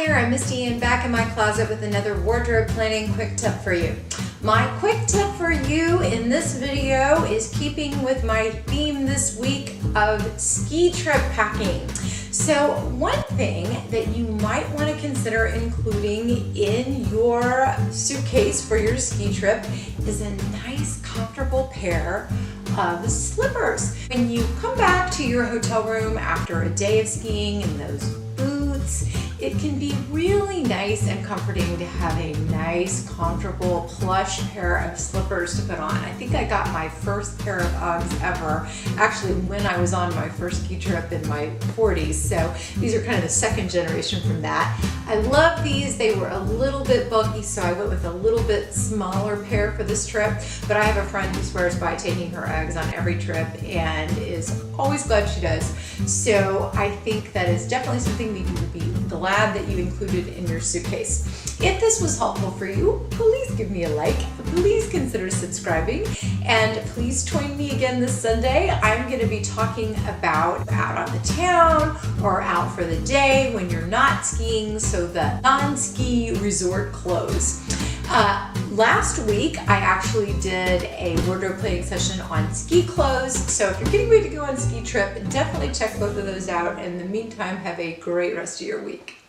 there, I'm Misty Ann back in my closet with another wardrobe planning quick tip for you. My quick tip for you in this video is keeping with my theme this week of ski trip packing. So one thing that you might want to consider including in your suitcase for your ski trip is a nice comfortable pair of slippers. When you come back to your hotel room after a day of skiing in those boots, it can be really nice and comforting to have a nice, comfortable, plush pair of slippers to put on. I think I got my first pair of Uggs ever, actually when I was on my first ski trip in my 40s. So these are kind of the second generation from that. I love these. They were a little bit bulky, so I went with a little bit smaller pair for this trip. But I have a friend who swears by taking her Uggs on every trip and is always glad she does. So I think that is definitely something that you would be glad that you included in your suitcase. If this was helpful for you, please give me a like, please consider subscribing, and please join me again this Sunday. I'm going to be talking about out on the town or out for the day when you're not skiing, so the non-ski resort clothes. Last week, I actually did a wardrobe planning session on ski clothes. So if you're getting ready to go on a ski trip, definitely check both of those out. In the meantime, have a great rest of your week.